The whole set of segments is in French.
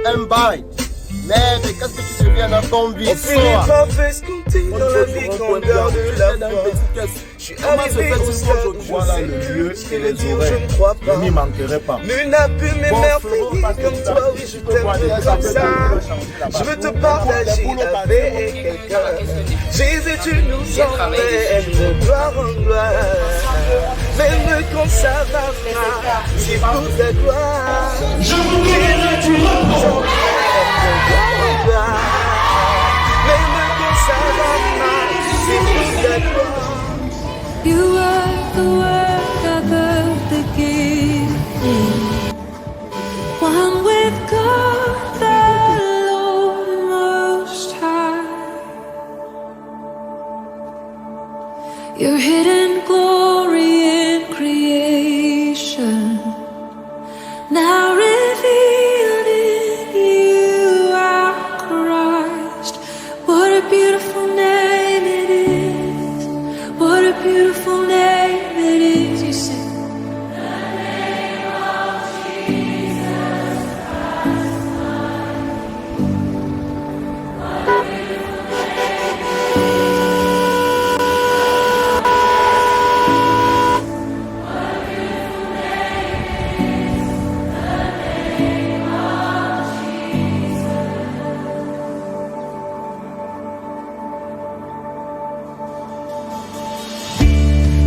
un bail. Merde, qu'est-ce que tu deviens dans ton vie? On finit par faire ce qu'on dit dans la vie qu'on garde la foi. Je suis arrivé au stade où voilà le lieu et les je oreilles. ne crois pas. Je n'y manquerai pas. Nul n'a pu m'émerveiller comme toi, oui je t'aime comme ça. Je veux te partager avec quelqu'un. Jésus, tu nous emmènes de gloire en gloire. Même quand ça va mal, c'est pour ta gloire. Jésus, tu nous emmènes de gloire en gloire. Même quand ça va mal, c'est pour ta gloire. You are the word of the beginning, one with God the Lord Most High. Your hidden glory in creation, now revealed in you, our Christ. What a beautiful name it is. What a beautiful name it is. You say,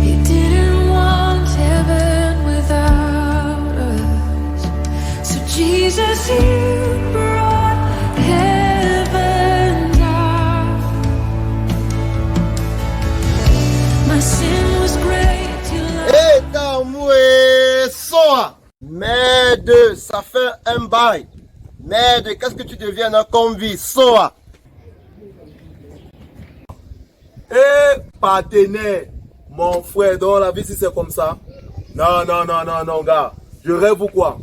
you didn't want heaven without us. So Jesus, you brought heaven down. My sin was great, you loved. Et Damoué, soa. Merde, ça fait un bail. Merde, qu'est-ce que tu deviens dans ton vie? Soa. Eh, partenaire, mon frère, dans la vie, si c'est comme ça. Non, gars. Je rêve ou quoi?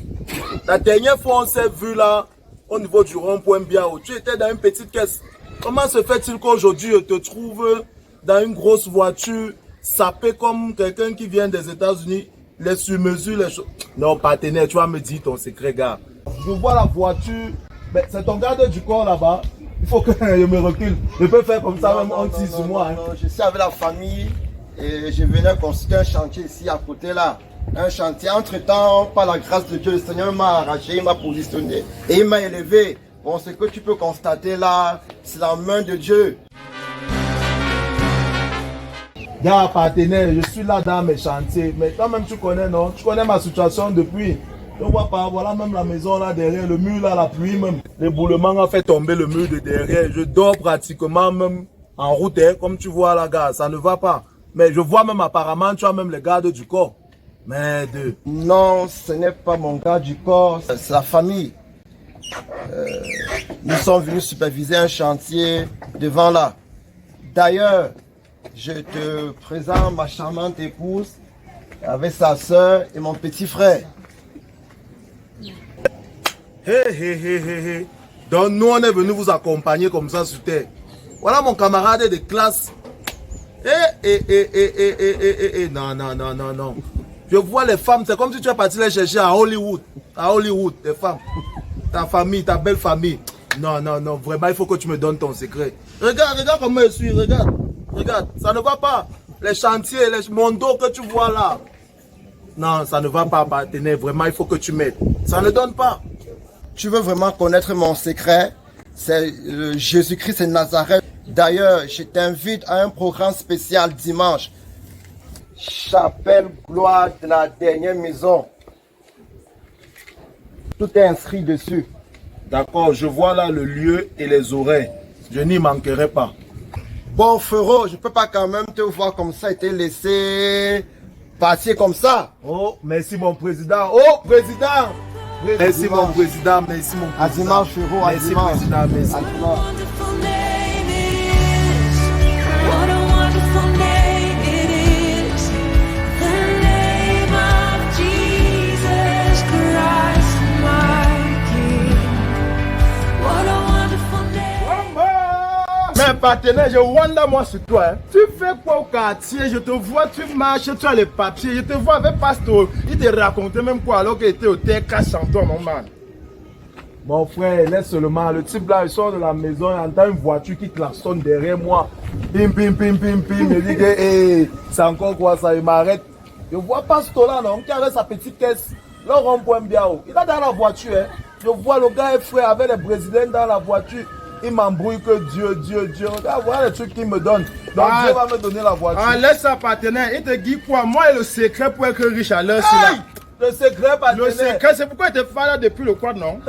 La dernière fois, on s'est vu là, au niveau du rond-point Biao. Tu étais dans une petite caisse. Comment se fait-il qu'aujourd'hui, je te trouve dans une grosse voiture, sapé comme quelqu'un qui vient des États-Unis, les sur-mesures, les choses. Non, partenaire, tu vas me dire ton secret, gars. Je vois la voiture, mais c'est ton garde du corps là-bas. Il faut que je me recule. Je peux faire comme ça, même en tisse sur moi. Non, je suis avec la famille et je venais construire un chantier ici à côté là. Un chantier. Entre-temps, par la grâce de Dieu, le Seigneur m'a arraché, il m'a positionné et il m'a élevé. Bon, ce que tu peux constater là, c'est la main de Dieu. Gars, partenaire, je suis là dans mes chantiers. Mais toi-même, tu connais, non? Tu connais ma situation depuis. Je ne vois pas, voilà même la maison là derrière, le mur là, la pluie même. L'éboulement a fait tomber le mur de derrière. Je dors pratiquement même en route, hein, comme tu vois là, gars, ça ne va pas. Mais je vois même apparemment, tu as même les gardes du corps. Merde. Non, ce n'est pas mon garde du corps, c'est la famille. Nous sommes venus superviser un chantier devant là. D'ailleurs, je te présente ma charmante épouse avec sa soeur et mon petit frère. Hé. Donc nous, on est venu vous accompagner comme ça sur terre. Voilà mon camarade de classe. Non. Je vois les femmes, c'est comme si tu es parti les chercher à Hollywood. À Hollywood, les femmes. Ta famille, ta belle famille. Non, vraiment, il faut que tu me donnes ton secret. Regarde comment je suis, regarde, ça ne va pas. Les chantiers, mon dos que tu vois là. Non, ça ne va pas, partenaire. Vraiment, il faut que tu m'aides. Ça ne donne pas. Tu veux vraiment connaître mon secret? C'est Jésus-Christ de Nazareth. D'ailleurs, je t'invite à un programme spécial dimanche. Chapelle gloire de la dernière maison. Tout est inscrit dessus. D'accord, je vois là le lieu et les oreilles. Je n'y manquerai pas. Bon, frérot, je peux pas quand même te voir comme ça et te laisser passer comme ça. Oh, merci mon président. Oh, président. Merci mon président, merci mon président. À dimanche, frérot, à merci dimanche. Président, merci. À dimanche. Wonderful name it is. What a wonderful name it is. The name of Jesus Christ, my King. What a wonderful name. Mais partenaire, je wonder moi sur toi. Hein. Tu fais quoi au quartier? Je te vois, tu marches, tu as les papiers. Je te vois avec Pasteur. Il te racontait même quoi alors qu'il était au TK chantant, mon man. Mon frère, laisse seulement. Le type là, il sort de la maison, il entend une voiture qui klaxonne derrière moi. Pim, pim, pim, pim, pim. Il me dit que hey, c'est encore quoi ça, il m'arrête. Je vois pas ce là, non, qui avait sa petite caisse. Le rond-point Biao. Il est dans la voiture. Hein. Je vois le gars est frère avec les Brésiliens dans la voiture. Il m'embrouille que Dieu. Regarde, voilà les trucs qu'il me donne. Donc Dieu va me donner la voiture. Ah, laisse ça, partenaire. Il te dit quoi? Moi, et le secret pour être riche à l'heure, c'est là. Le secret, partenaire. Le secret, c'est pourquoi il te fait là depuis le quad, non?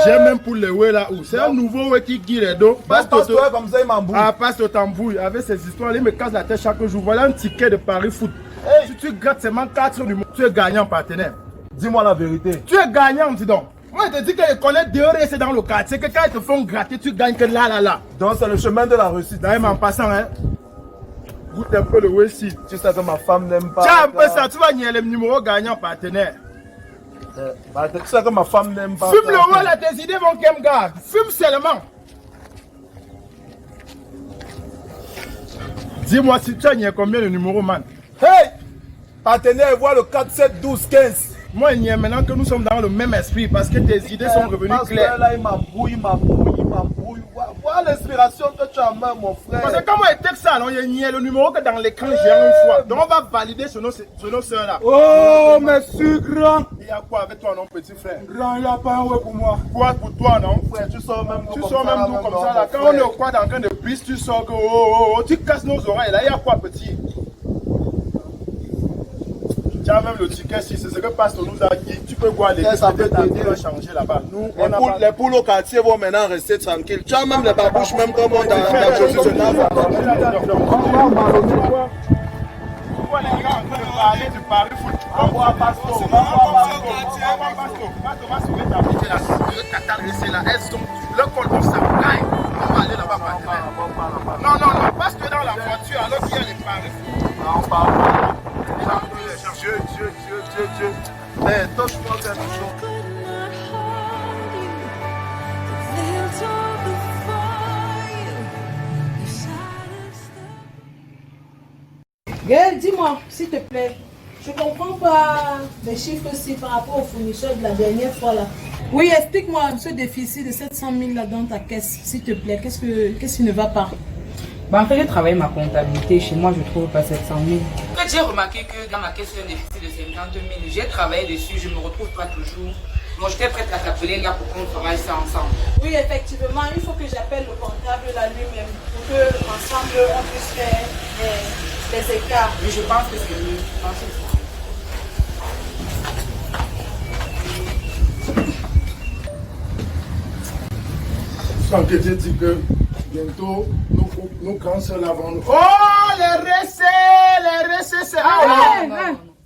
J'ai même pour le way là où. C'est un nouveau way qui guide les dos. Passe comme ça, il m'embrouille. Ah, passe le tambouille. Avec ces histoires, il me casse la tête chaque jour. Voilà un ticket de Paris Foot. Hey. Si tu grattes seulement 4 du monde, tu es gagnant, partenaire. Dis-moi la vérité. Tu es gagnant, dis donc. Moi, je te dis que je connais deux restes dans le quartier. Que quand ils te font gratter, tu gagnes que là. Donc, c'est le chemin de la réussite. D'ailleurs, en passant, hein. Goûte un peu le Wessi. Tu sais que ma femme n'aime pas. Tiens, un peu ça, tu vas nier le numéro gagnant, partenaire. Tu sais que ma femme n'aime pas. Fume le rôle, là, tes idées vont qu'elle me garde. Fume seulement. Dis-moi si tu as nié combien de numéros, man. Hey! Partenaire, vois le 4, 7, 12, 15. Moi, il y a maintenant que nous sommes dans le même esprit parce que tes idées sont revenues claires. Là, il m'embrouille. Voilà l'inspiration que tu as en main, mon frère. Parce que quand moi je texte ça, il y a le numéro que dans l'écran j'ai une fois. Donc on va valider sur nos soeurs là. Oh, monsieur grand. Il y a quoi avec toi, non, petit frère? Grand, il n'y a pas un ouais pour moi. Quoi pour toi, non? Frère, tu sors même Tu sors même nous comme ça là. Quand on est au quad en train de piste, tu sors que tu casses nos oreilles là. Il y a quoi, petit? Tu as même le ticket si c'est ce que Pasteur nous a dit. Tu peux voir les ça peut t'aider à changer là-bas. Nous, Les poules au quartier vont maintenant rester tranquilles. Tu as même les babouches, même comme on dans la chose. Pourquoi les gars en train de parler du Paris Foot? On va Pasteur. On va sauver ta petite là. Le Qatar là. Elles sont le col de Samouraï. On va aller là-bas, partenaire. Non, Pasteur dans la voiture alors qu'il y a les Paris Foot. On parle. Dieu. Eh, touche-moi quelque chose. could not hold you. The veil tore before you. You silenced the Gaël, dis-moi, s'il te plaît, je comprends pas les chiffres aussi par rapport au fournisseur de la dernière fois là. Oui, explique-moi ce déficit de 700 000 là dans ta caisse, s'il te plaît. Qu'est-ce qui ne va pas? En fait, j'ai travaillé ma comptabilité. Chez moi, je ne trouve pas 700 000. En fait, j'ai remarqué que dans ma caisse, il y a un déficit de 52 000. J'ai travaillé dessus, je ne me retrouve pas toujours. Donc, j'étais prête à t'appeler là pour qu'on travaille ça ensemble. Oui, effectivement, il faut que j'appelle le comptable là lui-même pour que ensemble on puisse faire les écarts. Mais je pense que c'est mieux. Je pense que c'est mieux. Sans que Dieu dit que bientôt, nous cancellons avant nous. Oh, les recets, c'est...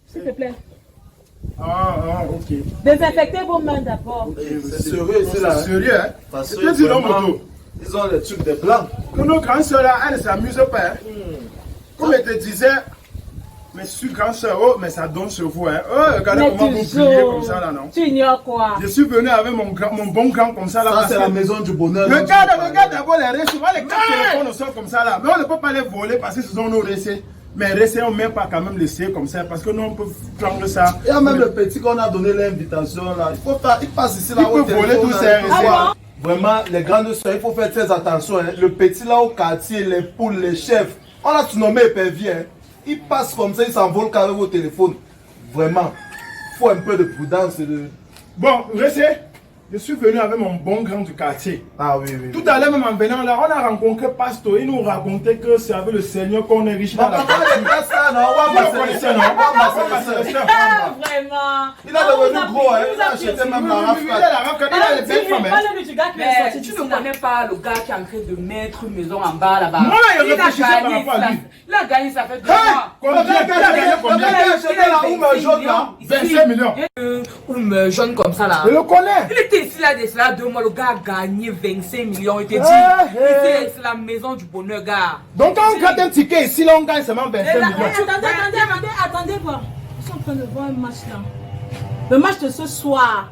S'il te plaît. Ok. Désinfectez vos mains d'abord. C'est sérieux ici là. C'est sérieux, hein? Parce Je te dis non, vraiment, moto. ils ont les trucs des blancs. Que nos grands soeurs là, elles ne s'amusent pas. Hein? Comme je te disais, mais je suis grand soeur, oh, mais ça donne sur vous. Hein? Oh, regardez comment vous priez comme ça là, non? Tu ignores quoi? Je suis venu avec mon bon grand comme ça là. Ça, c'est la maison du bonheur. Regarde d'abord les récits. Les 4 téléphones sont comme ça là. Mais on ne peut pas les voler parce que ce sont nos récits. Mais récits, on ne met pas quand même laisser comme ça parce que nous, on peut prendre ça. Il y a même le petit qu'on a donné l'invitation là. Il passe ici là. Il peut voler tous ces récits. Vraiment, les grandes soeurs, il faut faire très attention. Hein. Le petit là au quartier, les poules, les chefs, on a surnommé épervier. Hein. Il passe comme ça, il s'envole qu'avec vos téléphones. Vraiment, il faut un peu de prudence. Bon, récits. Je suis venu avec mon bon grand du quartier. Ah oui. Tout à l'heure, même en venant là, on a rencontré Pasteur. Il nous racontait que c'est avec le Seigneur qu'on est riche dans la voiture. Vraiment. Il a devenu gros, hein. Il a acheté même la rafle. Il a les belles femmes. Mais tu ne connais pas le gars qui est en train de mettre une maison en bas là-bas. Moi, là, il réfléchissait par rapport à lui. Il a gagné, ça fait 2 mois. Combien? Il a gagné combien? 25 millions. Un jaune comme ça là. Je le connais. Il était ici là, de cela 2 mois, le gars a gagné 25 millions. Il te dit, c'est la maison du bonheur, gars. Donc quand on gratte un ticket ici, là, on gagne seulement 25 millions. Attendez voir. Ils sont en train de voir un match là. Le match de ce soir.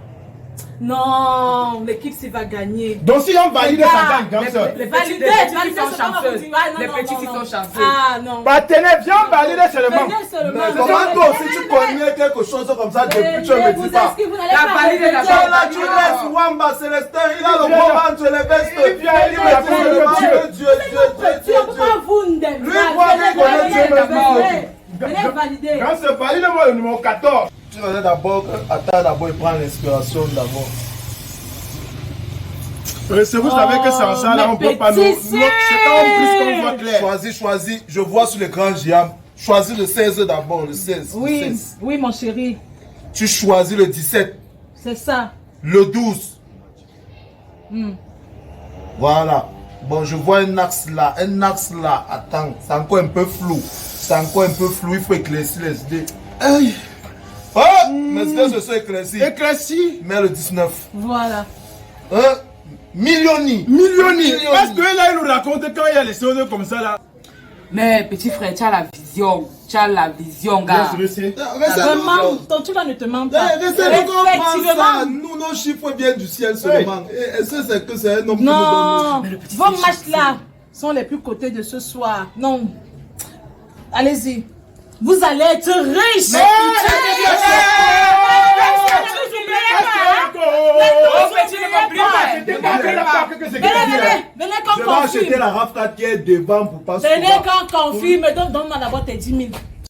Non, l'équipe s'y va gagner. Donc si on valide, ça gagne, grand soeur. Les petits qui sont chanceux. Les petits qui sont chanceux. Ah non. Partenaire, viens valider seulement. Venez seulement. Mais comment toi aussi tu connais quelque chose comme ça depuis tu ne me dis pas? La valide la Là, tu laisses Wamba Célestin, il a le bon ventre, les vestes. Il vient, il va va Dieu. Venez valider. Quand c'est valide, moi le numéro 14. Tu dois d'abord attendre d'abord et prendre l'inspiration d'abord. Vous savez que sans ça, là, on ne peut pas nous. C'est en plus qu'on voit clair. Choisis. Je vois sur l'écran Giam. Choisis le 16 d'abord, le 16. Oui, le 16. oui, mon chéri. Tu choisis le 17. C'est ça. Le 12. Voilà. Bon, je vois un axe là. Attends, c'est encore un peu flou. Il faut éclaircir les idées. Aïe. Oh, mais est-ce que ce soit éclairci? Éclairci. Mais le 19. Voilà. Millioni. Parce que là, il nous raconte quand il y a les choses comme ça là. Mais petit frère, tu as la vision. Gars. Vraiment, ton truc là ne te ment pas. Effectivement. Nous, nos chiffres viennent du ciel seulement. Est-ce que c'est un homme qui nous Non, donne vos matchs là sont les plus cotés de ce soir. Non. Allez-y. Vous allez être riches. Venez qu'on Je vais acheter confirme. la RAV4 qui est devant pour pas se Venez voir. qu'on confirme. Donne-moi d'abord tes 10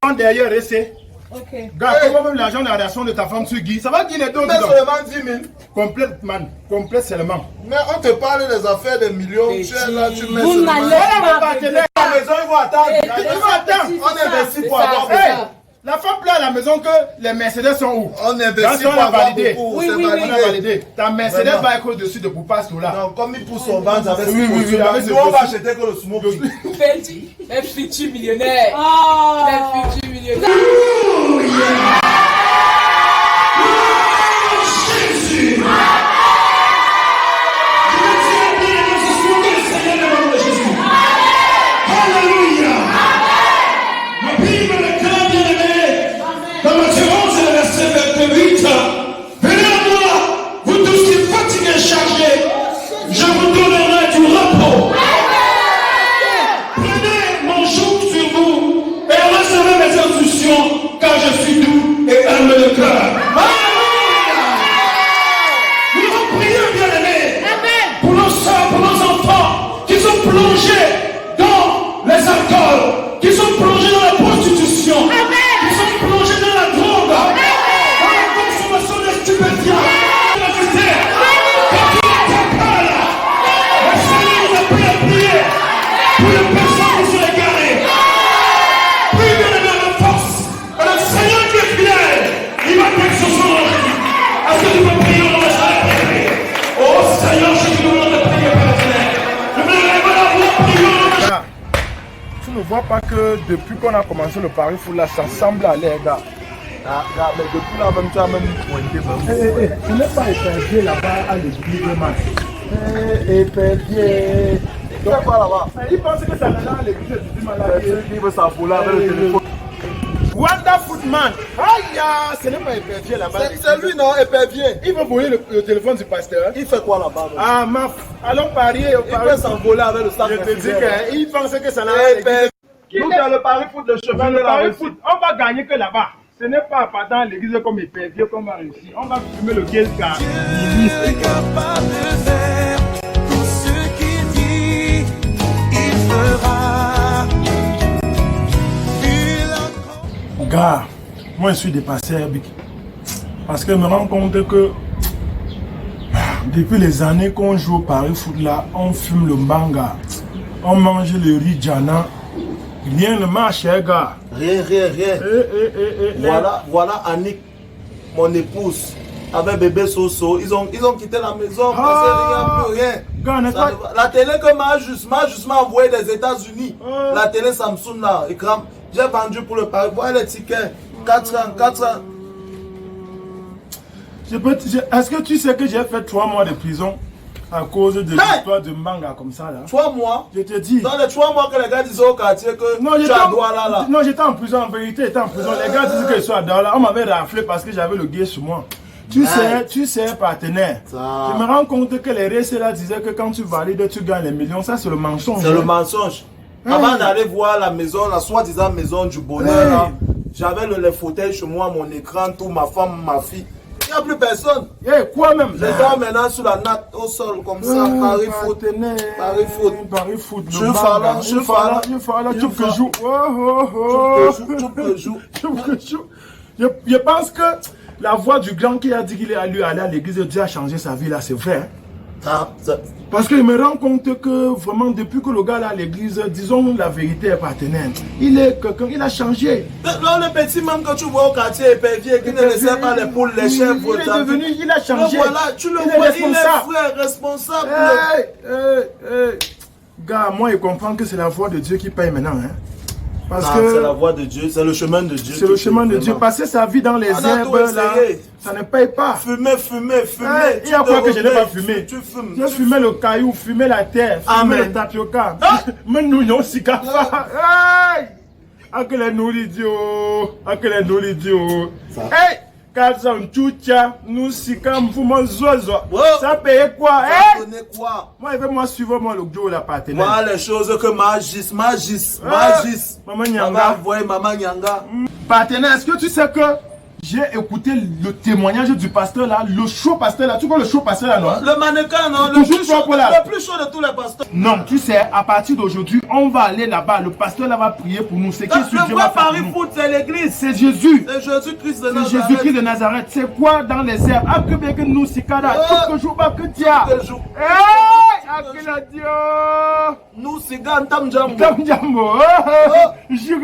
000. Derrière, restez. Ok. Gars, comment même l'argent de la relation de ta femme sur Guy? Ça va Guy les deux Mais seulement 10 000. Complète, man. Complète seulement. Mais on te parle des affaires des millions. Tu es là, tu mets Vous seulement. n'allez pas. La maison, ils vont attendre. Ils vont attendre. On investit pour avoir Hey, beaucoup. la femme plaît à la maison que les Mercedes sont où? On investit Quand pour on a avoir validé. beaucoup. Oui, C'est oui, On a validé. validé. Ta Mercedes Vraiment. va être au-dessus de Poupas tout là. Non, comme il pousse son ventre avec Oui, oui, oui, avec nous, ses on va costumes. acheter que le smoking. Les futurs millionnaires. Oh. Les futurs millionnaires. Je vous donnerai du repos. Prenez mon joug sur vous et recevez mes instructions, car je suis doux et humble de cœur. Nous devons prier, bien-aimés, pour nos soeurs, pour nos enfants qui sont plongés dans les alcools, qui sont plongés dans la prostitution, qui sont plongés dans la drogue, dans la consommation de stupéfiants. Pour les personnes qui sont égarées, plus de la force, le Seigneur qui est fidèle, il va t'exaucer en Jésus. Est-ce que tu peux prier au nom de Jésus? Oh Seigneur, je te demande de prier, Père éternel. Je me lève la voix, prier au nom de Jésus. Gars, tu ne vois pas que depuis qu'on a commencé le pari foot là, ça semble aller, gars. Mais depuis là, même tu as même pointé. Tu n'es pas épervier là-bas à l'église de Mars. Épervier. Tu fais quoi là-bas? Il pense que ça là à l'église du malade. Il veut s'envoler avec le téléphone. Wanda Footman. Aïe, ce n'est pas épervier là-bas. C'est lui, non, épervier. Il veut voler le téléphone du pasteur. Il fait quoi là-bas? Ah, maf. Allons parier. Il peut s'envoler avec le sac. Je te dis qu'il pensait que ça là à l'église. Nous, dans le pari foot de cheval Dans de le la pari Russie. foot, on va gagner que là-bas. Ce n'est pas dans l'église comme épervier qu'on va réussir. On va fumer le gaz car il est capable de faire tout ce qu'il dit. Il fera. Gars, moi je suis dépassé, Herbik. Parce que je me rends compte que depuis les années qu'on joue au pari foot là, on fume le manga, on mange le riz Djana. Rien ne marche, hein, gars. Rien. Voilà Annick, mon épouse, avec bébé Soso. Ils ont quitté la maison. Ah. Il n'y a plus rien. Gars, n'est-ce Ça pas? ne va- La télé que m'a juste envoyé des États-Unis. La télé Samsung là, écran. J'ai vendu pour le pari. Voilà les tickets. 4 ans. Est-ce que tu sais que j'ai fait 3 mois de prison à cause de l'histoire de manga comme ça là? 3 mois. Je te dis. Dans les 3 mois que les gars disaient au quartier que Non, tu as droit là. non, j'étais en prison, en vérité, j'étais en prison. Les gars disaient que je suis à Douala. On m'avait raflé parce que j'avais le gay sur moi. Tu sais, partenaire, Ça. je me rends compte que les récits là disaient que quand tu valides, tu gagnes les millions. Ça, c'est le mensonge. C'est le mensonge. Avant d'aller voir la maison, la soi-disant maison du bonheur, là, j'avais les fauteuils chez moi, mon écran, tout, ma femme, ma fille. Il n'y a plus personne. Quoi même? Les gens maintenant sur la natte au sol comme ça, Paris foot. Paris foot. Paris foot. Je fais là. Tu peux jouer. Je pense que la voix du grand qui a dit qu'il est allé à l'église, Dieu a changé sa vie là, c'est vrai. Parce que je me rends compte que vraiment depuis que le gars là à l'église, disons la vérité est partenaire, il est quelqu'un, il a changé. Le petit même que tu vois au quartier épervier qui ne laissait pas les poules, les chèvres, il est devenu, il a changé. Voilà, tu le vois, il est frère responsable. Gars, moi je comprends que c'est la voix de Dieu qui paye maintenant. Hein. Parce que c'est la voie de Dieu, c'est le chemin de Dieu. C'est le chemin de Dieu. Passer sa vie dans les herbes, là, ça ne paye pas. Fumer. Il y a quoi que je n'ai pas fumé? Tu fumes. J'ai fumé le caillou, fumé la terre, fumé le tapioca. Mais nous, non, si kafa. Akele nourridio. Hey! Quand on chucha, nous si comme vous m'en zozo. Ça paye quoi? Ça connaît quoi? Moi, il veut moi suivre moi le Joe la partenaire. Moi, les choses que magis. Maman Nyanga. Maman Nyanga. Partenaire, est-ce que tu sais que j'ai écouté le témoignage du pasteur là, le show pasteur là, tu vois le show pasteur là, non? Le mannequin, non? Le plus chaud de tous les pasteurs. Non, tu sais, à partir d'aujourd'hui, on va aller là-bas, le pasteur là va prier pour nous. C'est qui le vrai Paris foot, c'est l'église. C'est Jésus. C'est Jésus-Christ de Nazareth. C'est Jésus-Christ de Nazareth. C'est quoi dans les airs? Après bien que nous, c'est kada. Tout que jour, pas que dia. Nous, c'est Gantam Jambo. Gantam Jambo.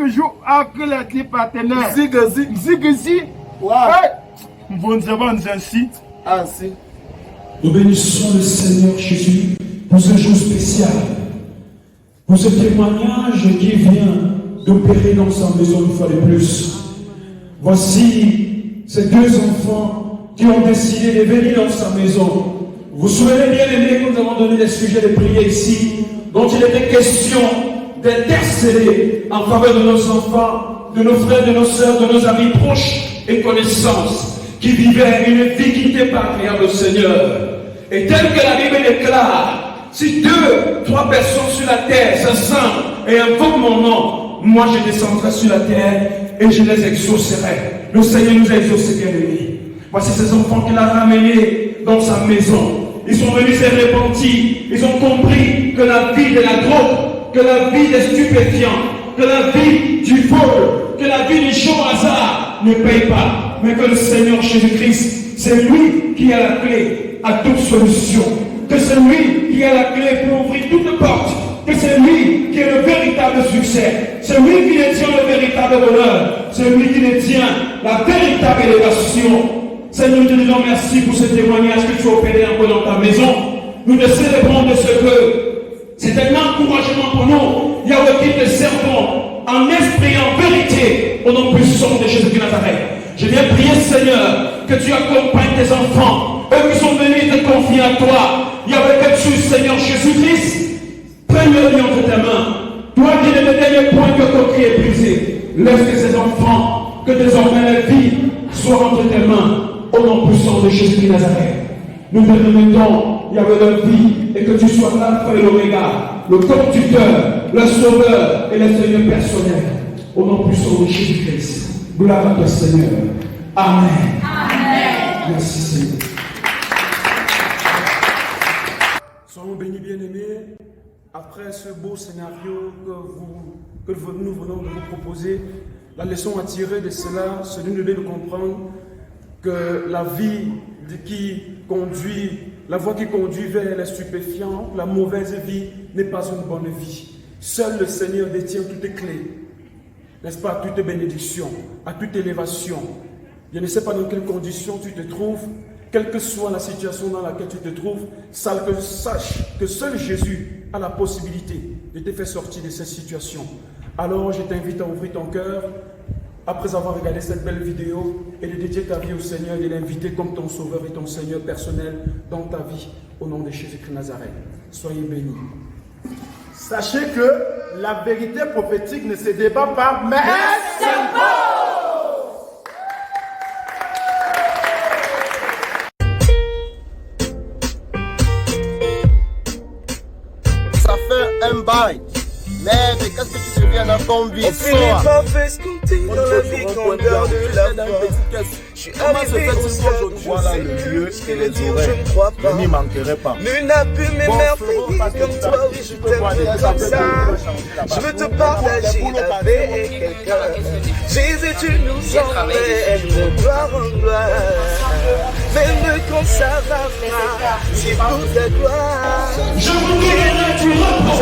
Jour, après les partenaires. Zig. Ainsi. Nous bénissons le Seigneur Jésus pour ce jour spécial, pour ce témoignage qui vient d'opérer dans sa maison une fois de plus. Voici ces deux enfants qui ont décidé de venir dans sa maison. Vous vous souvenez bien aimés que nous avons donné des sujets de prière ici, dont il était question d'intercéder en faveur de nos enfants, de nos frères, de nos sœurs, de nos amis proches et connaissances, qui vivaient une vie qui n'était pas agréable au Seigneur. Et tel que la Bible déclare, si 2-3 personnes sur la terre s'assemblent et invoquent mon nom, moi je descendrai sur la terre et je les exaucerai. Le Seigneur nous a exaucés, bien-aimés. Voici ces enfants qu'il a ramenés dans sa maison. Ils sont venus se repentir. Ils ont compris que la vie de la drogue, que la vie des stupéfiants, que la vie du vol, que la vie du show hasard ne paye pas. Mais que le Seigneur Jésus-Christ, c'est lui qui a la clé à toute solution. Que c'est lui qui a la clé pour ouvrir toute porte. Que c'est lui qui est le véritable succès. C'est lui qui détient le véritable bonheur. C'est lui qui détient la véritable élévation. Seigneur, nous te disons merci pour ce témoignage que tu as opéré encore dans ta maison. Nous te célébrons de ce que c'est un encouragement pour nous. Yahweh qui te servons en esprit et en vérité au nom puissant de Jésus de Nazareth. Je viens prier, Seigneur, que tu accompagnes tes enfants, eux qui sont venus te confier à toi. Yahweh, que tu, Seigneur Jésus-Christ, prenne le vie entre tes mains. Toi qui ne me dernier point que ton cri est brisé, laisse que ces enfants, que désormais la vie soit entre tes mains, au nom puissant de Jésus de Nazareth. Nous te remettons, Yahweh, leur vie, et que tu sois l'alpha et l'oméga, le conducteur, le sauveur et le Seigneur personnel. Au nom puissant de Jésus-Christ. Gloire à toi, Seigneur. Amen. Amen. Merci, Seigneur. Soyons bénis, bien-aimés. Après ce beau scénario que nous venons de vous proposer, la leçon à tirer de cela, c'est de comprendre que la vie qui conduit, la voie qui conduit vers les stupéfiants, la mauvaise vie, n'est pas une bonne vie. Seul le Seigneur détient toutes les clés, n'est-ce pas, à toute bénédiction, à toute élévation. Je ne sais pas dans quelles conditions tu te trouves, quelle que soit la situation dans laquelle tu te trouves, sache que seul Jésus a la possibilité de te faire sortir de cette situation. Alors je t'invite à ouvrir ton cœur, après avoir regardé cette belle vidéo, et de dédier ta vie au Seigneur et de l'inviter comme ton sauveur et ton Seigneur personnel dans ta vie, au nom de Jésus-Christ Nazareth. Soyez bénis. Sachez que la vérité prophétique ne se débat pas, mais elle s'impose. travail. Mais qu'est-ce que tu deviens dans ton vie? On finit par faire ce qu'on dit dans la vie qu'on garde la foi. Je suis arrivé au stade où voilà je le sais lieu plus ce et qu'il les dire, je oreilles. ne crois Je pas. n'y manquerai pas. Nul n'a pu m'émerveiller comme toi, oui je t'aime comme ça. Je veux te partager avec quelqu'un. Jésus tu nous emmènes de gloire en gloire. Même quand ça va mal, c'est pour ta gloire. Je vous donnerai du repos.